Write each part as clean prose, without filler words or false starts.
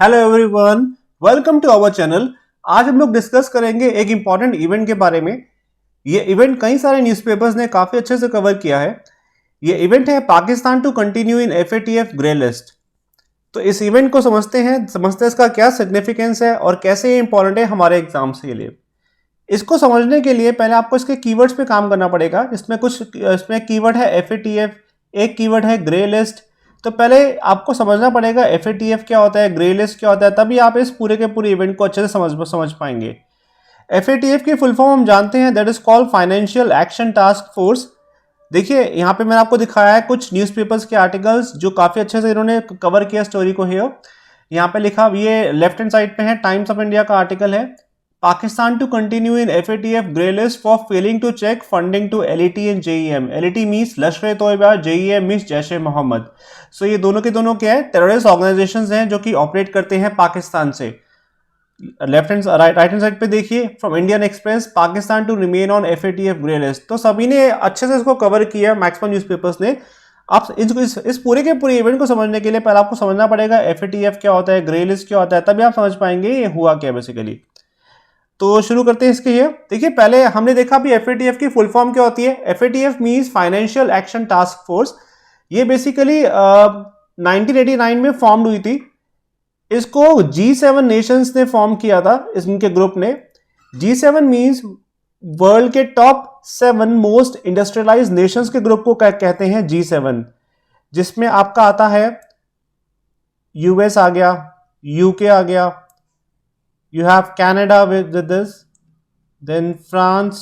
Hello everyone, welcome to our channel. आज हम लोग डिस्कस करेंगे एक इम्पॉर्टेंट इवेंट के बारे में। ये इवेंट कई सारे न्यूज़पेपर्स ने काफ़ी अच्छे से कवर किया है। ये इवेंट है Pakistan to continue in FATF grey list. तो इस इवेंट को समझते हैं इसका क्या सिग्निफिकेंस है और कैसे ये इंपॉर्टेंट है हमारे एग्जाम्स के लिए। इसको समझने के लिए पहले आपको इसके कीवर्ड्स पे काम करना पड़ेगा। इसमें कीवर्ड है FATF, एक कीवर्ड है ग्रे लिस्ट। तो पहले आपको समझना पड़ेगा FATF क्या होता है, ग्रे लिस्ट क्या होता है, तभी आप इस पूरे के पूरे इवेंट को अच्छे से समझ पाएंगे। FATF की फुल फॉर्म हम जानते हैं, that is called financial action task force. देखिए यहाँ पे मैंने आपको दिखाया है कुछ न्यूज़पेपर्स के आर्टिकल्स जो काफ़ी अच्छे से इन्होंने कवर किया स्टोरी को। है यहाँ पे लिखा, ये लेफ्ट हैंड साइड पे है, टाइम्स ऑफ इंडिया का आर्टिकल है। Pakistan to continue in FATF grey list for failing to check funding to LET and JEM। LET means Lashkar Toiba, JEM means Jaish e Mohammad. So ये दोनों के दोनों क्या है, टेररिस्ट ऑर्गेनाइजेशंस हैं जो कि ऑपरेट करते हैं पाकिस्तान से। Left hand right hand side पे देखिए, from Indian Express, Pakistan to remain on FATF grey list. तो सभी ने अच्छे से इसको कवर किया, मैक्सिमम न्यूज़पेपर्स ने। आप इस पूरे के पूरे इवेंट को समझने के लिए पहले आपको समझना पड़ेगा FATF क्या होता है, ग्रे लिस्ट क्या होता है, तभी आप समझ पाएंगे ये हुआ क्या बेसिकली। तो शुरू करते हैं इसके। ये देखिए, पहले हमने देखा भी FATF की फुल फॉर्म क्या होती है। FATF means financial action task force. ये बेसिकली 1989 में फॉर्म हुई थी। इसको G7 नेशंस ने फॉर्म किया था, इनके ग्रुप ने। G7 मीन्स वर्ल्ड के टॉप 7 मोस्ट इंडस्ट्रियलाइज नेशंस के ग्रुप को कहते हैं G7, जिसमें आपका आता है US आ गया, UK आ गया, you have Canada with this, then France,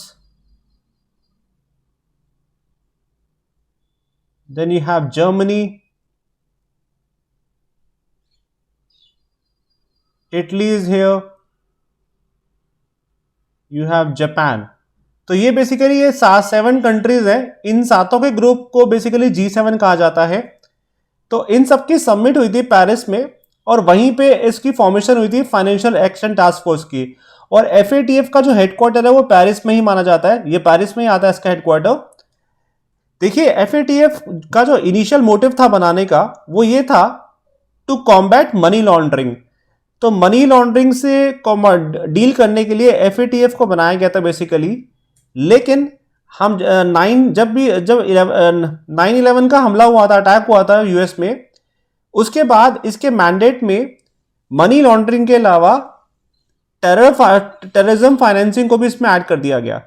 then you have Germany, Italy is here, you have Japan। तो ये बेसिकली ये 7 कंट्रीज हैं। इन सातों के ग्रुप को बेसिकली G7 कहा जाता है। तो इन सबकी सबमिट हुई थी पेरिस में, और वहीं पे इसकी फॉर्मेशन हुई थी फाइनेंशियल एक्शन टास्क फोर्स की। और FATF का जो हेडक्वार्टर है वो पेरिस में ही माना जाता है, ये पेरिस में ही आता है इसका हेडक्वार्टर। देखिए, FATF का जो इनिशियल मोटिव था बनाने का, वो ये था टू कॉम्बैट मनी लॉन्ड्रिंग। तो मनी लॉन्ड्रिंग से डील करने के लिए FATF को बनाया गया था बेसिकली। लेकिन हम जब 9/11 का हमला हुआ था, अटैक हुआ था US में, उसके बाद इसके मैंडेट में मनी लॉन्ड्रिंग के अलावा टेररिज्म फाइनेंसिंग को भी इसमें ऐड कर दिया गया।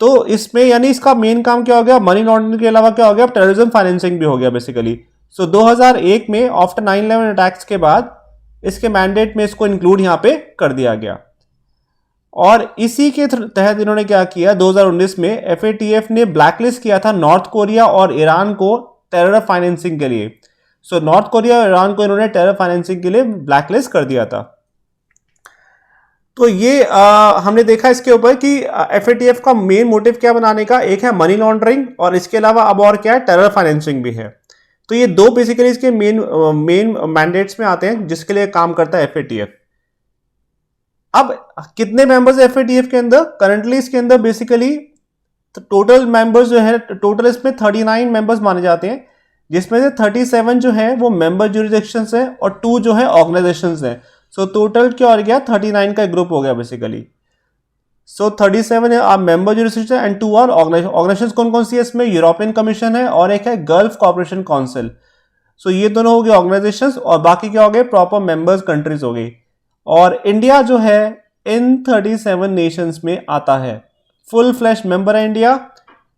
तो इसमें यानी इसका मेन काम क्या हो गया, मनी लॉन्ड्रिंग के अलावा क्या हो गया, टेररिज्म फाइनेंसिंग भी हो गया बेसिकली। सो 2001 में आफ्टर 9/11 अटैक्स के बाद इसके मैंडेट में इसको इंक्लूड यहां पे कर दिया गया। और इसी के तहत इन्होंने क्या किया, 2019 में FATF ने ब्लैकलिस्ट किया था नॉर्थ कोरिया और ईरान को टेरर फाइनेंसिंग के लिए। सो नॉर्थ कोरिया और ईरान को इन्होंने टेरर फाइनेंसिंग के लिए ब्लैकलिस्ट कर दिया था। तो ये हमने देखा इसके ऊपर कि FATF का मेन मोटिव क्या बनाने का, एक है मनी लॉन्ड्रिंग, और इसके अलावा अब और क्या है, टेरर फाइनेंसिंग भी है। तो ये दो बेसिकली इसके मेन मैंडेट्स में आते हैं जिसके लिए काम करता है FATF। अब कितने मेंबर्स FATF के अंदर, करंटली इसके अंदर बेसिकली टोटल मेंबर्स जो है, टोटल इसमें 39 मेंबर्स माने जाते हैं, जिसमें से 37 जो है वो मेंबर ज्यूरिसडिक्शंस हैं और 2 जो है ऑर्गेनाइजेशंस हैं। सो टोटल क्या हो गया, 39 का ग्रुप हो गया बेसिकली। सो 37 है आप मेंबर ज्यूरिसडिक्शन एंड 2 और ऑर्गेनाइजेशंस। कौन कौन सी है इसमें, यूरोपियन कमीशन है और एक है गल्फ कॉर्पोरेशन काउंसिल। सो ये दोनों हो गए ऑर्गेनाइजेशंस, और बाकी क्या हो गए, प्रॉपर मेंबर्स कंट्रीज हो गई। और इंडिया जो है इन 37 नेशंस में आता है, फुल फ्लैश मेंबर है इंडिया।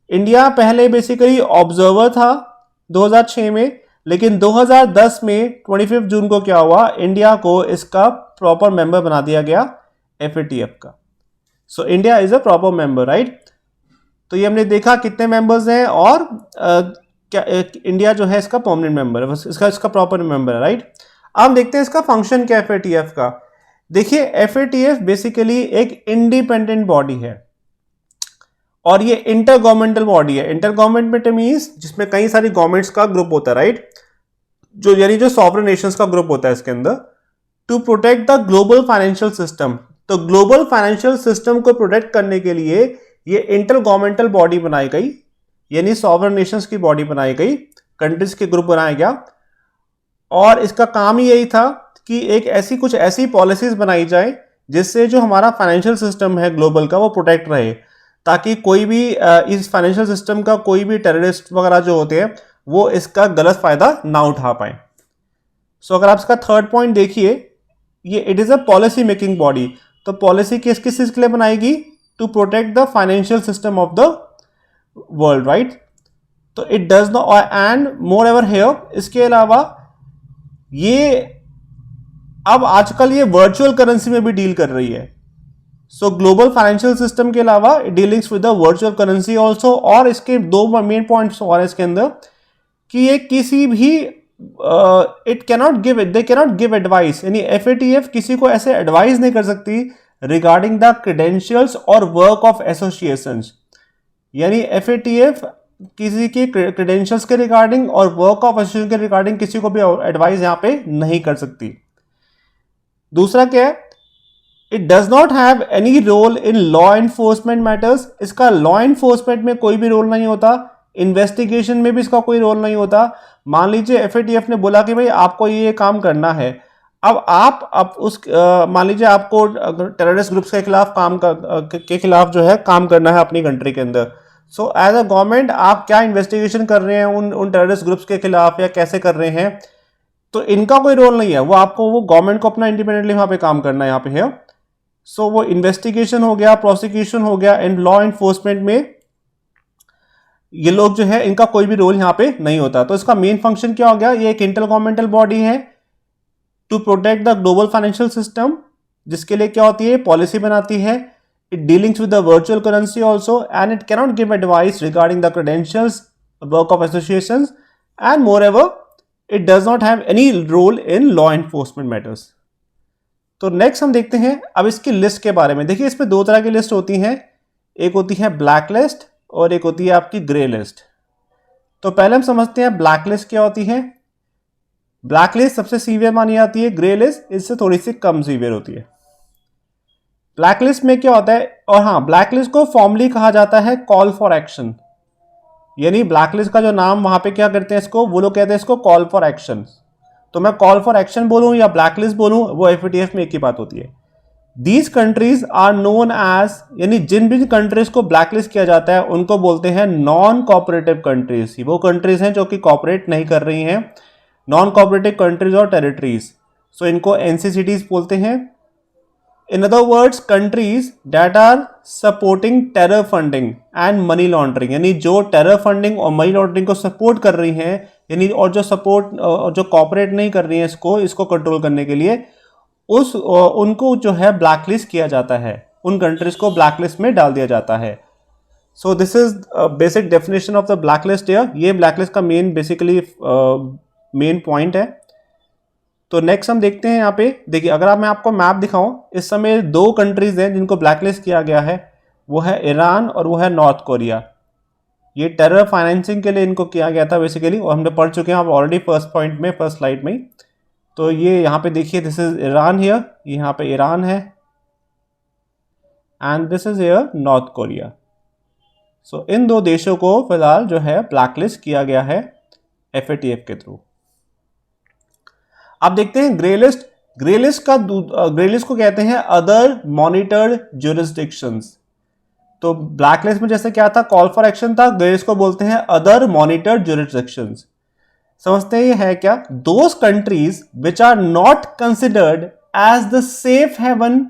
इंडिया पहले बेसिकली ऑब्जर्वर था 2006 में, लेकिन 2010 में 25 जून को क्या हुआ, इंडिया को इसका प्रॉपर मेंबर बना दिया गया FATF का। So India is a proper member, right. तो ये हमने देखा कितने मेंबर्स हैं, और क्या इंडिया जो है इसका परमानेंट मेंबर है, इसका प्रॉपर मेंबर है, राइट। अब देखते हैं इसका फंक्शन क्या है FATF का। देखिए, FATF बेसिकली एक इंडिपेंडेंट बॉडी है और ये इंटर गवर्नमेंटल बॉडी है। इंटर गवर्नमेंट मीन्स जिसमें कई सारी गवर्नमेंट्स का ग्रुप होता है, राइट, जो यानी जो सॉवरेन नेशंस का ग्रुप होता है इसके अंदर, to protect the global financial system. तो ग्लोबल फाइनेंशियल सिस्टम को प्रोटेक्ट करने के लिए ये इंटर गवर्नमेंटल बॉडी बनाई गई, यानी सॉवरेन नेशंस की बॉडी बनाई गई, कंट्रीज के ग्रुप बनाया गया। और इसका काम ही यही था कि एक ऐसी कुछ ऐसी पॉलिसीज बनाई जाए जिससे जो हमारा फाइनेंशियल सिस्टम है ग्लोबल का वो प्रोटेक्ट रहे, ताकि कोई भी इस फाइनेंशियल सिस्टम का कोई भी टेररिस्ट वगैरह जो होते हैं वो इसका गलत फायदा ना उठा पाए। सो अगर आप इसका थर्ड पॉइंट देखिए, ये it is a policy making body. तो पॉलिसी किस किस चीज के लिए बनाएगी? To protect the financial system of the world, right. तो it does not, and moreover here, इसके अलावा ये अब आजकल ये वर्चुअल करेंसी में भी डील कर रही है। सो ग्लोबल फाइनेंशियल सिस्टम के अलावा dealings with the virtual currency also. और इसके दो मेन पॉइंट्स और इसके अंदर कि ये किसी भी it cannot give it, they cannot give advice, यानी FATF किसी को ऐसे एडवाइस नहीं कर सकती रिगार्डिंग द क्रेडेंशियल्स और वर्क ऑफ एसोसिएशंस। यानी FATF किसी के क्रेडेंशियल्स के रिगार्डिंग और वर्क ऑफ एसोसिएशन के रिगार्डिंग किसी को भी एडवाइस यहां पे नहीं कर सकती। दूसरा क्या है? It does not have any role in law enforcement matters. इसका लॉ एनफोर्समेंट में कोई भी रोल नहीं होता, इन्वेस्टिगेशन में भी इसका कोई रोल नहीं होता। मान लीजिए FATF ने बोला कि भाई आपको ये काम करना है, अब उस मान लीजिए आपको टेररिस्ट ग्रुप्स के खिलाफ के खिलाफ जो है काम करना है अपनी कंट्री के अंदर। सो एज अ गवर्नमेंट आप क्या इन्वेस्टिगेशन कर रहे हैं उन टेररिस्ट ग्रुप्स के खिलाफ या कैसे कर रहे हैं, तो इनका कोई रोल नहीं है। वो गवर्नमेंट को अपना इंडिपेंडेंटली वहां पे काम करना है यहाँ पे है। सो वो इन्वेस्टिगेशन हो गया, प्रोसिक्यूशन हो गया, एंड लॉ एनफोर्समेंट में ये लोग जो है इनका कोई भी रोल यहां पे नहीं होता। तो इसका मेन फंक्शन क्या हो गया? ये एक इंटर गवर्नमेंटल बॉडी है to protect the global financial system, जिसके लिए क्या होती है? पॉलिसी बनाती है। It dealings with the virtual currency also, and it cannot give advice regarding the credentials, work of associations, and moreover it does not have any role in law enforcement matters. तो next हम देखते हैं अब इसकी list के बारे में। देखिए इसमें दो तरह की लिस्ट होती हैं, एक होती है ब्लैक लिस्ट और एक होती है आपकी ग्रे लिस्ट। तो पहले हम समझते हैं ब्लैक लिस्ट क्या होती है। ब्लैक लिस्ट सबसे सीवियर मानी जाती है, ग्रे लिस्ट इससे थोड़ी सी कम सीवियर होती है। ब्लैक लिस्ट में क्या होता है? और हाँ, ब्लैक लिस्ट को फॉर्मली कहा जाता है कॉल फॉर एक्शन, यानी ब्लैक लिस्ट का जो नाम वहां पे क्या करते हैं इसको, वो लोग कहते हैं इसको कॉल फॉर एक्शन। तो मैं कॉल फॉर एक्शन बोलूं या ब्लैक लिस्ट बोलूं, वो FATF में एक ही बात होती है। These countries are known as, यानी जिन भी कंट्रीज को ब्लैक लिस्ट किया जाता है उनको बोलते हैं नॉन कोऑपरेटिव कंट्रीज। वो कंट्रीज हैं जो कि कोऑपरेट नहीं कर रही हैं, नॉन कोऑपरेटिव कंट्रीज और टेरिटरीज। सो इनको NCCTs बोलते हैं। In other words, countries that are supporting terror funding and money laundering, यानी जो टेरर फंडिंग और मनी लॉन्ड्रिंग को सपोर्ट कर रही हैं, यानी और जो कोऑपरेट नहीं कर रही हैं इसको कंट्रोल करने के लिए, उनको जो है ब्लैक लिस्ट किया जाता है, उन कंट्रीज को ब्लैक लिस्ट में डाल दिया जाता है। So this is basic definition of the black list here. ये ब्लैक लिस्ट का मेन पॉइंट है। तो नेक्स्ट हम देखते हैं यहाँ पे, देखिए अगर मैं आपको मैप दिखाऊं, इस समय दो कंट्रीज हैं जिनको ब्लैक लिस्ट किया गया है, वो है ईरान और वो है नॉर्थ कोरिया। ये टेरर फाइनेंसिंग के लिए इनको किया गया था बेसिकली, और हमने पढ़ चुके हैं आप ऑलरेडी फर्स्ट स्लाइड में। तो ये यहाँ पे देखिए, दिस इज ईरान हियर, यहाँ पे ईरान है, and this is here North Korea. So इन दो देशों को फिलहाल जो है ब्लैक लिस्ट किया गया है FATF के थ्रू। अब देखते हैं ग्रे लिस्ट। ग्रे लिस्ट को कहते हैं अदर मॉनिटर्ड ज्यूरिसडिक्शंस। तो ब्लैक लिस्ट में जैसे क्या था, कॉल फॉर एक्शन था, ग्रे लिस्ट को बोलते हैं अदर मॉनिटर्ड ज्यूरिसडिक्शंस। समझते हैं ये है क्या? Those countries which are not considered as the safe haven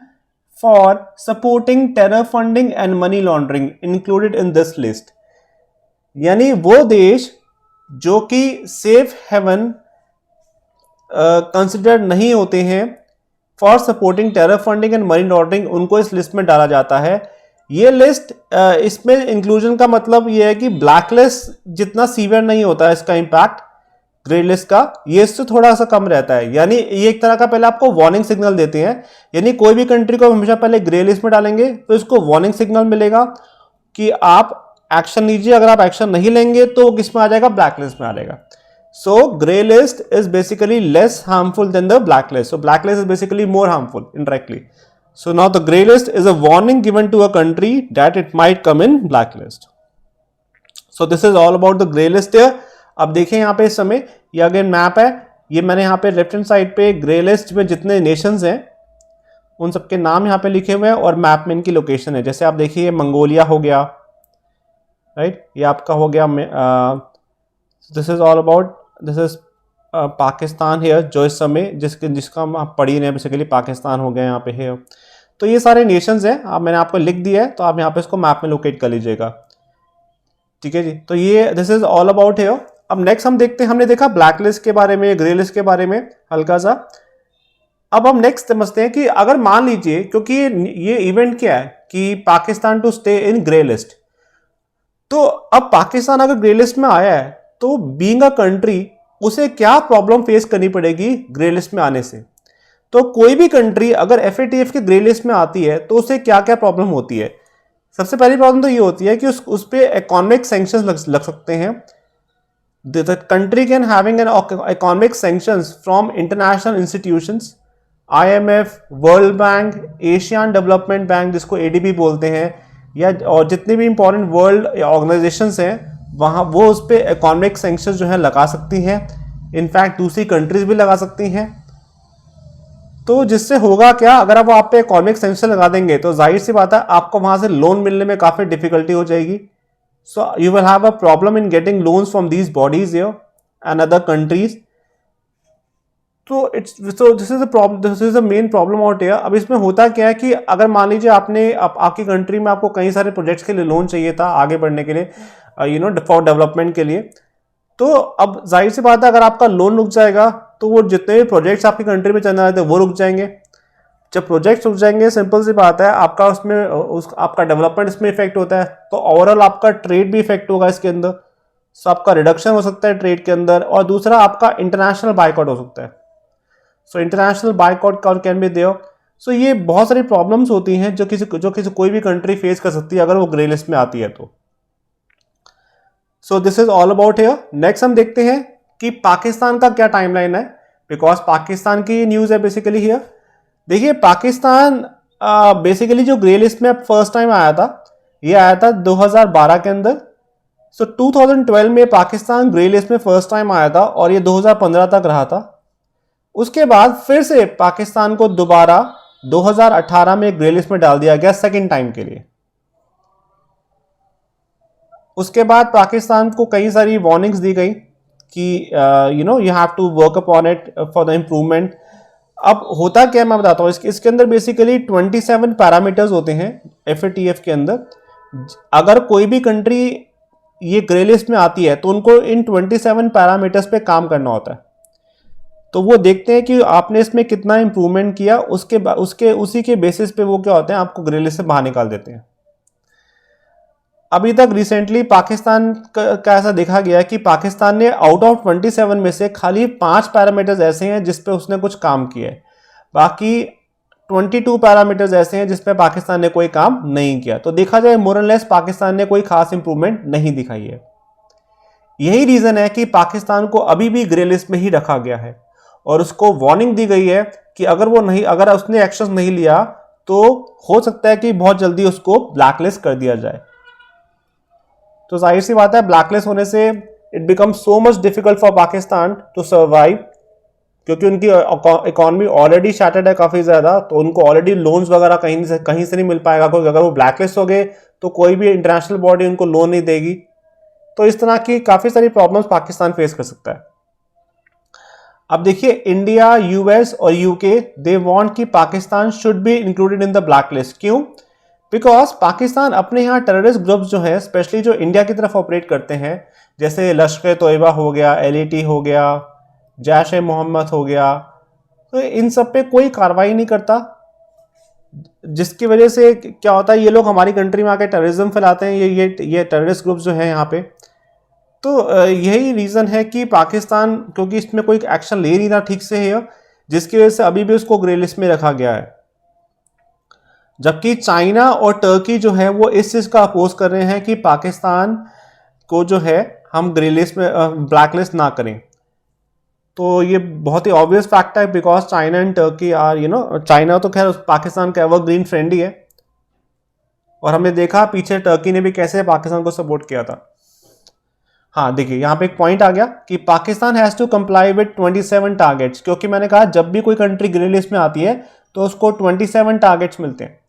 for supporting terror funding and money laundering included in this list. यानी वो देश जो कि सेफ हेवन कंसिडर्ड नहीं होते हैं for supporting terror funding and money laundering, उनको इस लिस्ट में डाला जाता है। ये लिस्ट इसमें इंक्लूजन का मतलब ये है कि ब्लैक लिस्ट जितना सीवियर नहीं होता है इसका इंपैक्ट ग्रे लिस्ट का, ये इससे थोड़ा सा कम रहता है। यानी ये एक तरह का पहले आपको वार्निंग सिग्नल देते हैं, यानी कोई भी कंट्री को हमेशा पहले ग्रे लिस्ट में डालेंगे तो इसको वार्निंग सिग्नल मिलेगा कि आप एक्शन लीजिए, अगर आप एक्शन नहीं लेंगे तो किस में आ जाएगा? ब्लैक लिस्ट में आ जाएगा। So gray list is basically less harmful than the black list. So black list is basically more harmful indirectly. So now the gray list is a warning given to a country that it might come in black list. So this is all about the gray list here. अब देखें यहाँ पे इस समय ये again map है, ये मैंने यहाँ पे लेफ्ट हैंड साइड पे ग्रे लिस्ट में जितने नेशंस हैं उन सबके नाम यहाँ पे लिखे हुए हैं और मैप में इनकी लोकेशन है। जैसे आप देखिए मंगोलिया हो गया, राइट, ये आपका हो गया, this is all about, this is Pakistan है जो इस समय जिसका हम आप पढ़ ही रहे हैं, बेसिकली पाकिस्तान हो गया यहाँ पे है। तो ये सारे नेशंस हैं, आप मैंने आपको लिख दिया है, तो आप यहाँ पे इसको मैप में लोकेट कर लीजिएगा, ठीक है जी। तो ये दिस इज ऑल अबाउट है। अब नेक्स्ट हम देखते हैं, हमने देखा ब्लैक लिस्ट के बारे में, ग्रे लिस्ट के बारे में हल्का सा। अब हम नेक्स्ट समझते हैं कि अगर मान लीजिए, क्योंकि ये इवेंट क्या है कि Pakistan to stay in grey list, तो अब पाकिस्तान अगर ग्रे लिस्ट में आया है तो बीइंग अ कंट्री उसे क्या प्रॉब्लम फेस करनी पड़ेगी ग्रे लिस्ट में आने से। तो कोई भी कंट्री अगर FATF के ग्रे लिस्ट में आती है तो उसे क्या क्या प्रॉब्लम होती है। सबसे पहली प्रॉब्लम तो ये होती है कि उस पे इकोनॉमिक सैंक्शंस लग सकते हैं। The country can having an economic sanctions from international institutions, IMF, world bank, Asian development bank जिसको ADB बोलते हैं, या और जितने भी इंपॉर्टेंट वर्ल्ड ऑर्गेनाइजेशंस हैं वहाँ वो उस पर इकोनॉमिक सैंक्शंस जो है लगा सकती हैं। इनफैक्ट दूसरी कंट्रीज भी लगा सकती हैं। तो जिससे होगा क्या, अगर अब आप पे इकोनॉमिक सैंक्शन लगा देंगे तो जाहिर सी बात है आपको वहाँ से लोन मिलने में काफ़ी डिफिकल्टी हो जाएगी। So you will have a problem in getting loans from these bodies and other countries. तो this is a problem, this is a main problem out here. अब इसमें होता क्या है कि अगर मान लीजिए आपकी कंट्री में आपको कई सारे प्रोजेक्ट्स के लिए लोन चाहिए था आगे बढ़ने के लिए, फॉर डेवलपमेंट के लिए, तो अब जाहिर सी बात है अगर आपका लोन रुक जाएगा तो वो जितने भी प्रोजेक्ट्स आपकी कंट्री में चलने रहे थे वो रुक जाएंगे। जब प्रोजेक्ट्स रुक जाएंगे, सिंपल सी बात है, आपका आपका डेवलपमेंट इसमें इफेक्ट होता है, तो ओवरऑल आपका ट्रेड भी इफेक्ट होगा इसके अंदर। सो आपका रिडक्शन हो सकता है ट्रेड के अंदर, और दूसरा आपका इंटरनेशनल बाइकआउट हो सकता है। So international bailout can be there. So ये बहुत सारी प्रॉब्लम्स होती हैं जो किसी कोई भी कंट्री फेस कर सकती है अगर वो ग्रे लिस्ट में आती है तो। So this is all about here. Next हम देखते हैं कि पाकिस्तान का क्या टाइमलाइन है, बिकॉज पाकिस्तान की न्यूज है बेसिकली हियर। देखिए पाकिस्तान बेसिकली जो ग्रे लिस्ट में फर्स्ट टाइम आया था, ये आया था 2012 के अंदर। सो 2012 में पाकिस्तान ग्रे लिस्ट में फर्स्ट टाइम आया था और ये 2015 तक रहा था। उसके बाद फिर से पाकिस्तान को दोबारा 2018 में ग्रे लिस्ट में डाल दिया गया सेकेंड टाइम के लिए। उसके बाद पाकिस्तान को कई सारी वार्निंग्स दी गई कि you have to work upon it for the improvement. अब होता क्या है मैं बताता हूँ, इसके अंदर बेसिकली 27 पैरामीटर्स होते हैं FATF के अंदर। अगर कोई भी कंट्री ये ग्रे लिस्ट में आती है तो उनको इन 27 पैरामीटर्स पे काम करना होता है। तो वो देखते हैं कि आपने इसमें कितना इंप्रूवमेंट किया, उसी के बेसिस पे वो क्या होते हैं, आपको ग्रे लिस्ट से बाहर निकाल देते हैं। अभी तक रिसेंटली पाकिस्तान का ऐसा देखा गया कि पाकिस्तान ने आउट ऑफ 27 में से खाली 5 पैरामीटर्स ऐसे हैं जिस पे उसने कुछ काम किया है, बाकी 22 पैरामीटर्स ऐसे हैं जिस पे पाकिस्तान ने कोई काम नहीं किया। तो देखा जाए मोर एंड लेस पाकिस्तान ने कोई खास इंप्रूवमेंट नहीं दिखाई है। यही रीजन है कि पाकिस्तान को अभी भी ग्रे लिस्ट में ही रखा गया है और उसको वार्निंग दी गई है कि अगर उसने एक्शन नहीं लिया तो हो सकता है कि बहुत जल्दी उसको ब्लैकलिस्ट कर दिया जाए। तो जाहिर सी बात है ब्लैकलिस्ट होने से it become so much difficult for Pakistan to survive, क्योंकि उनकी इकोनॉमी ऑलरेडी शैटर्ड है काफी ज्यादा, तो उनको ऑलरेडी लोन्स वगैरह कहीं से नहीं मिल पाएगा, क्योंकि अगर वो ब्लैकलिस्ट हो गए तो कोई भी इंटरनेशनल बॉडी उनको लोन नहीं देगी। तो इस तरह की काफी सारी प्रॉब्लम्स पाकिस्तान फेस कर सकता है। अब देखिए इंडिया, US और UK दे वांट कि Pakistan should be included in the blacklist. क्यों? बिकॉज पाकिस्तान अपने यहाँ टेररिस्ट ग्रुप्स जो है, स्पेशली जो इंडिया की तरफ ऑपरेट करते हैं, जैसे लश्कर तोयबा हो गया, LAT हो गया, जैश ए मोहम्मद हो गया, तो इन सब पे कोई कार्रवाई नहीं करता, जिसकी वजह से क्या होता है, ये लोग हमारी कंट्री में आके टेररिज्म फैलाते हैं, ये टेररिस्ट ग्रुप्स जो हैं यहाँ पे। तो यही रीज़न है कि पाकिस्तान, क्योंकि इसमें कोई एक्शन ले नहीं रहा ठीक से है, जिसकी वजह से अभी भी उसको ग्रे लिस्ट में रखा गया है। जबकि चाइना और टर्की जो है वो इस चीज़ का अपोज कर रहे हैं कि पाकिस्तान को जो है हम ग्रे लिस्ट में ब्लैक लिस्ट ना करें। तो ये बहुत ही ऑब्वियस फैक्ट है, because China and Turkey are China तो खैर पाकिस्तान का एवरग्रीन फ्रेंड ही है, और हमने देखा पीछे टर्की ने भी कैसे पाकिस्तान को सपोर्ट किया था। हाँ देखिए यहाँ पे एक पॉइंट आ गया कि Pakistan has to comply with 27 targets, क्योंकि मैंने कहा जब भी कोई कंट्री ग्रीन लिस्ट में आती है तो उसको 27 टारगेट्स मिलते हैं।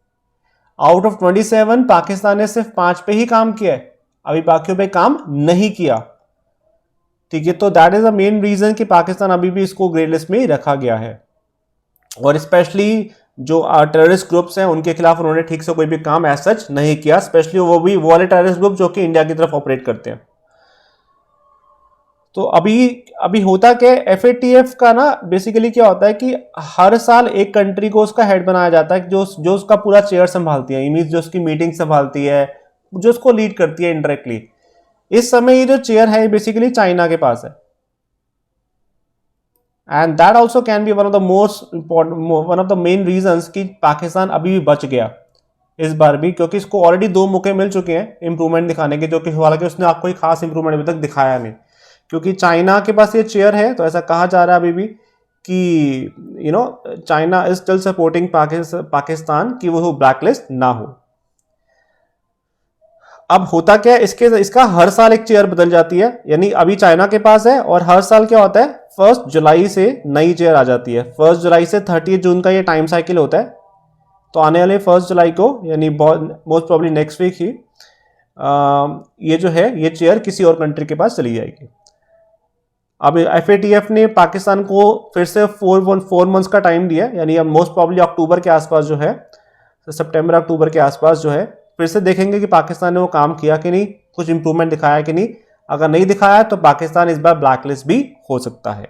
आउट ऑफ 27 पाकिस्तान ने सिर्फ 5 पे ही काम किया है, अभी बाकियों पे काम नहीं किया। ठीक है, तो that is the main reason कि पाकिस्तान अभी भी इसको ग्रे लिस्ट में ही रखा गया है। और स्पेशली जो टेररिस्ट ग्रुप्स हैं उनके खिलाफ उन्होंने ठीक से कोई भी काम एज सच नहीं किया, स्पेशली वो भी वो वाले टेररिस्ट ग्रुप जो कि इंडिया की तरफ ऑपरेट करते हैं। तो अभी होता क्या है, FATF का ना बेसिकली क्या होता है कि हर साल एक कंट्री को उसका हेड बनाया जाता है जो उसका पूरा चेयर संभालती है, मींस जो उसकी मीटिंग संभालती है, जो उसको लीड करती है इनडायरेक्टली। इस समय ये जो चेयर है बेसिकली चाइना के पास है, and that also can be one of the most important, one of the main reasons कि पाकिस्तान अभी भी बच गया इस बार भी, क्योंकि इसको ऑलरेडी 2 मौके मिल चुके हैं इंप्रूवमेंट दिखाने के, जो कि हालांकि उसने आपको कोई खास इंप्रूवमेंट अभी तक दिखाया नहीं। क्योंकि चाइना के पास ये चेयर है तो ऐसा कहा जा रहा है अभी भी कि China is still supporting Pakistan कि वो ब्लैकलिस्ट ना हो। अब होता क्या है, इसका हर साल एक चेयर बदल जाती है, यानी अभी चाइना के पास है और हर साल क्या होता है 1 जुलाई से नई चेयर आ जाती है। 1 जुलाई से 30 जून का ये टाइम साइकिल होता है। तो आने वाले 1 जुलाई को यानी मोस्ट प्रॉब्ली नेक्स्ट वीक ही ये जो है ये चेयर किसी और कंट्री के पास चली जाएगी। अब FATF ने पाकिस्तान को फिर से 4 मंथ्स का टाइम दिया, यानी अब मोस्ट प्रॉब्ली अक्टूबर के आसपास जो है, सितंबर अक्टूबर के आसपास जो है फिर से देखेंगे कि पाकिस्तान ने वो काम किया कि नहीं, कुछ इंप्रूवमेंट दिखाया कि नहीं। अगर नहीं दिखाया तो पाकिस्तान इस बार ब्लैकलिस्ट भी हो सकता है।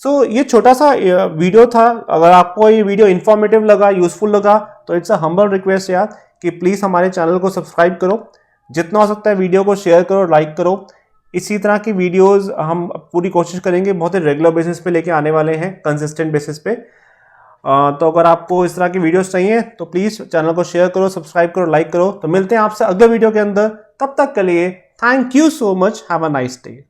सो ये छोटा सा वीडियो था। अगर आपको ये वीडियो इंफॉर्मेटिव लगा, यूजफुल लगा, तो इट्स अ हम्बल रिक्वेस्ट यार कि प्लीज़ हमारे चैनल को सब्सक्राइब करो, जितना हो सकता है वीडियो को शेयर करो, लाइक करो। इसी तरह की वीडियोस हम पूरी कोशिश करेंगे बहुत ही रेगुलर बेसिस पे लेके आने वाले हैं, कंसिस्टेंट बेसिस पे। तो अगर आपको इस तरह की वीडियोस चाहिए तो प्लीज़ चैनल को शेयर करो, सब्सक्राइब करो, लाइक करो। तो मिलते हैं आपसे अगले वीडियो के अंदर, तब तक के लिए thank you so much, have a nice day.